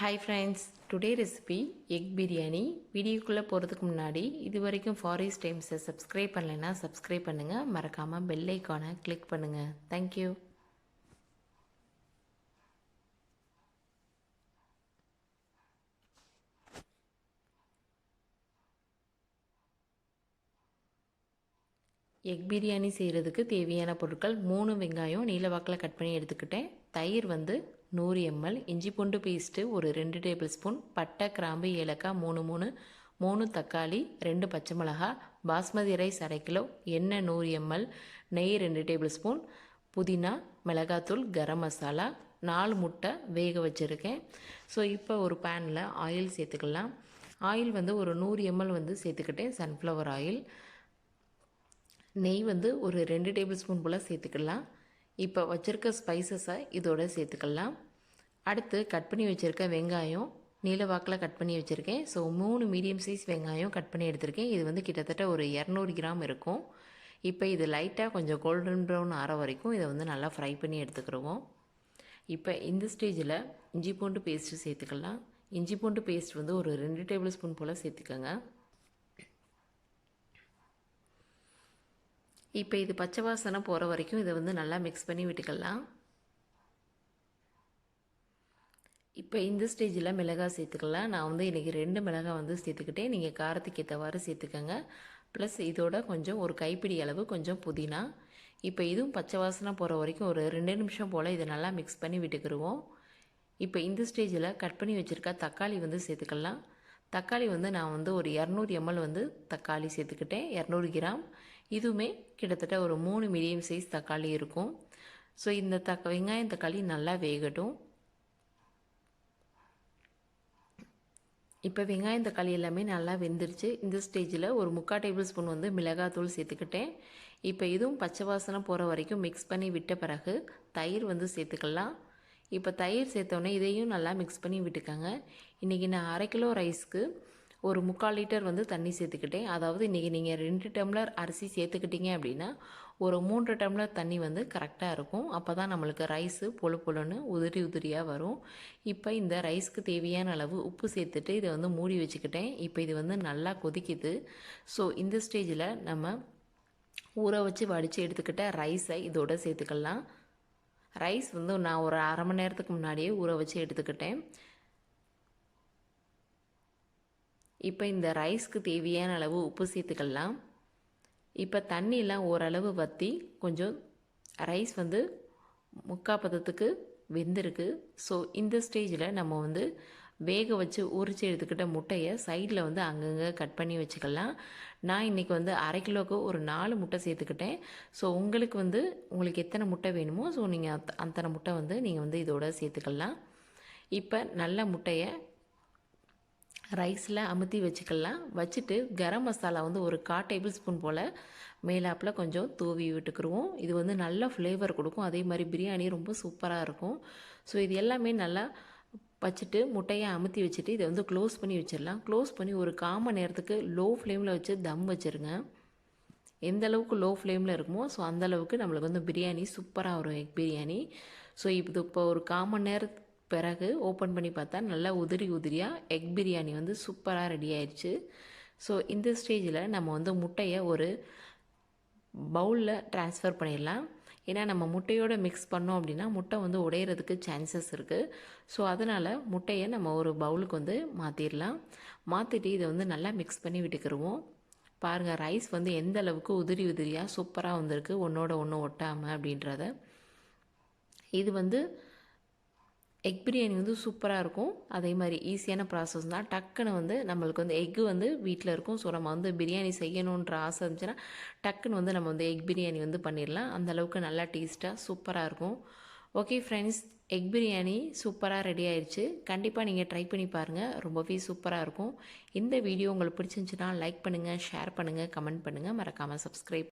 Hi friends, today recipe egg biryani. வீடியோக்குள்ளே போகிறதுக்கு முன்னாடி இது வரைக்கும் ஃபாரிஸ்ட் டைம்ஸை சப்ஸ்கிரைப் பண்ணலைன்னா சப்ஸ்கிரைப் பண்ணுங்கள், மறக்காமல் பெல் ஐக்கானை கிளிக் பண்ணுங்கள். தேங்க்யூ. எக் பிரியாணி செய்கிறதுக்கு தேவையான பொருட்கள் 3 வெங்காயம் நீல வாக்கில் கட் பண்ணி எடுத்துக்கிட்டேன். தயிர் 100 ml, இஞ்சி பூண்டு பேஸ்ட்டு ஒரு 2 டேபிள் ஸ்பூன், பட்டை கிராம்பு ஏலக்காய் 3 தக்காளி 2 பச்சை மிளகாய், பாஸ்மதி ரைஸ் அரை கிலோ, எண்ணெய் 100 ml, நெய் 2 டேபிள் ஸ்பூன், புதினா, மிளகாத்தூள், கரம் மசாலா, 4 முட்டை வேக வச்சுருக்கேன். ஸோ இப்போ ஒரு பேனில் ஆயில் சேர்த்துக்கலாம். ஆயில் ஒரு 100 ml சேர்த்துக்கிட்டேன், சன்ஃப்ளவர் ஆயில். நெய் ஒரு 2 டேபிள் ஸ்பூன் போல் சேர்த்துக்கலாம். இப்போ வச்சுருக்க ஸ்பைசஸை இதோட சேர்த்துக்கலாம். அடுத்து கட் பண்ணி வச்சுருக்க வெங்காயம் நீல வாக்கில் கட் பண்ணி வச்சுருக்கேன். ஸோ 3 மீடியம் சைஸ் வெங்காயம் கட் பண்ணி எடுத்திருக்கேன். இது கிட்டத்தட்ட ஒரு 200 கிராம் இருக்கும். இப்போ இது லைட்டாக கொஞ்சம் கோல்டன் ப்ரௌன் ஆற வரைக்கும் இதை நல்லா ஃப்ரை பண்ணி எடுத்துக்கிடுவோம். இப்போ இந்த ஸ்டேஜில் இஞ்சி பூண்டு பேஸ்ட்டு சேர்த்துக்கலாம். இஞ்சி பூண்டு பேஸ்ட் ஒரு 2 டேபிள் ஸ்பூன் போல் சேர்த்துக்கோங்க. இப்போ இது பச்சை வாசனை போகிற வரைக்கும் இதை நல்லா மிக்ஸ் பண்ணி விட்டுக்கலாம். இப்போ இந்த ஸ்டேஜில் மிளகாய் சேர்த்துக்கலாம். நான் இன்றைக்கி 2 மிளகாய் சேர்த்துக்கிட்டேன். நீங்கள் காரத்துக்கு ஏற்றவாறு சேர்த்துக்கோங்க. ப்ளஸ் இதோட கொஞ்சம் ஒரு கைப்பிடி அளவு கொஞ்சம் புதினா. இப்போ இதுவும் பச்சை வாசனை போகிற வரைக்கும் ஒரு 2 நிமிஷம் போல் இதை நல்லா மிக்ஸ் பண்ணி விட்டுக்கிடுவோம். இப்போ இந்த ஸ்டேஜில் கட் பண்ணி வச்சுருக்க தக்காளி சேர்த்துக்கலாம். தக்காளி நான் ஒரு 200 ml தக்காளி சேர்த்துக்கிட்டேன், 200 கிராம். இதுவுமே கிட்டத்தட்ட ஒரு 3 மீடியம் சைஸ் தக்காளி இருக்கும். ஸோ இந்த வெங்காயம் தக்காளி நல்லா வேகட்டும். இப்போ வெங்காயம் தக்காளி எல்லாமே நல்லா வெந்துருச்சு. இந்த ஸ்டேஜில் ஒரு 3/4 டேபிள் ஸ்பூன் மிளகாத்தூள் சேர்த்துக்கிட்டேன். இப்போ இதுவும் பச்சை வாசனை போகிற வரைக்கும் மிக்ஸ் பண்ணி விட்ட பிறகு தயிர் சேர்த்துக்கலாம். இப்போ தயிர் சேர்த்தோன்னே இதையும் நல்லா மிக்ஸ் பண்ணி விட்டுக்கோங்க. இன்றைக்கி நான் 1/2 கிலோ ரைஸ்க்கு ஒரு 3/4 லிட்டர் தண்ணி சேர்த்துக்கிட்டேன். அதாவது இன்றைக்கி நீங்கள் 2 டம்ளர் அரிசி சேர்த்துக்கிட்டீங்க அப்படின்னா ஒரு 3 டம்ளர் தண்ணி கரெக்டாக இருக்கும். அப்போ தான் நம்மளுக்கு ரைஸு பொழு பொழுன்னு உதிரியாக வரும். இப்போ இந்த ரைஸ்க்கு தேவையான அளவு உப்பு சேர்த்துட்டு இதை மூடி வச்சுக்கிட்டேன். இப்போ இது நல்லா கொதிக்குது. ஸோ இந்த ஸ்டேஜில் நம்ம ஊற வச்சு வடித்து எடுத்துக்கிட்ட ரைஸை இதோட சேர்த்துக்கலாம். ரைஸ் நான் ஒரு 1/2 மணி நேரத்துக்கு முன்னாடியே ஊற வச்சு எடுத்துக்கிட்டேன். இப்போ இந்த ரைஸ்க்கு தேவையான அளவு உப்பு சேர்த்துக்கலாம். இப்போ தண்ணியெலாம் ஓரளவு வற்றி கொஞ்சம் ரைஸ் முக்கால் பதத்துக்கு வெந்திருக்கு. ஸோ இந்த ஸ்டேஜில் நம்ம வேக வச்சு உரித்து எடுத்துக்கிட்ட முட்டையை சைடில் அங்கங்கே கட் பண்ணி வச்சுக்கலாம். நான் இன்றைக்கி 1/2 கிலோவுக்கு ஒரு 4 முட்டை சேர்த்துக்கிட்டேன். ஸோ உங்களுக்கு எத்தனை முட்டை வேணுமோ ஸோ நீங்கள் அத்தனை முட்டை நீங்கள் இதோட சேர்த்துக்கலாம். இப்போ நல்ல முட்டையை ரைஸில் அமுத்தி வச்சுக்கலாம். வச்சுட்டு கரம் மசாலா ஒரு 1/4 டேபிள் ஸ்பூன் போல் மேலாப்பில் கொஞ்சம் தூவி விட்டுக்குருவோம். இது நல்ல ஃப்ளேவர் கொடுக்கும். அதே மாதிரி பிரியாணி ரொம்ப சூப்பராக இருக்கும். ஸோ இது எல்லாமே நல்லா வச்சுட்டு முட்டையை அமுத்தி வச்சுட்டு இதை க்ளோஸ் பண்ணி வச்சிடலாம். க்ளோஸ் பண்ணி ஒரு 1/4 மணி நேரத்துக்கு லோ ஃப்ளேமில் வச்சு தம் வச்சுருங்க. எந்த அளவுக்கு லோ ஃப்ளேமில் இருக்குமோ ஸோ அந்தளவுக்கு நம்மளுக்கு பிரியாணி சூப்பராக வரும், எக் பிரியாணி. ஸோ இப்போ ஒரு 1/4 மணி நேரத்துக்கு பிறகு ஓப்பன் பண்ணி பார்த்தா நல்லா உதிரியாக எக் பிரியாணி சூப்பராக ரெடி ஆயிடுச்சு. ஸோ இந்த ஸ்டேஜில் நம்ம முட்டையை ஒரு பவுலில் ட்ரான்ஸ்ஃபர் பண்ணிடலாம். ஏன்னா நம்ம முட்டையோடு மிக்ஸ் பண்ணோம் அப்படின்னா முட்டை உடையிறதுக்கு சான்சஸ் இருக்குது. ஸோ அதனால் முட்டையை நம்ம ஒரு பவுலுக்கு மாற்றிடலாம். மாற்றிட்டு இதை நல்லா மிக்ஸ் பண்ணி விட்டுக்கிடுவோம். பாருங்கள் ரைஸ் எந்த அளவுக்கு உதிரியாக சூப்பராக வந்திருக்கு, ஒன்றோட ஒன்று ஒட்டாமல் அப்படின்றத. இது எக் பிரியாணி சூப்பராக இருக்கும். அதே மாதிரி ஈஸியான ப்ராசஸ் தான். டக்குன்னு நம்மளுக்கு எக்கு வீட்டில் இருக்கும். ஸோ நம்ம பிரியாணி செய்யணுன்ற ஆசை இருந்துச்சுன்னா டக்குன்னு நம்ம எக் பிரியாணி பண்ணிடலாம். அந்தளவுக்கு நல்லா டேஸ்ட்டாக சூப்பராக இருக்கும். ஓகே ஃப்ரெண்ட்ஸ், எக் பிரியாணி சூப்பராக ரெடி ஆயிடுச்சு. கண்டிப்பாக நீங்கள் ட்ரை பண்ணி பாருங்கள், ரொம்பவே சூப்பராக இருக்கும். இந்த வீடியோ உங்களுக்கு பிடிச்சிருந்துச்சுன்னா லைக் பண்ணுங்கள், ஷேர் பண்ணுங்கள், கமெண்ட் பண்ணுங்கள், மறக்காமல் சப்ஸ்கிரைப்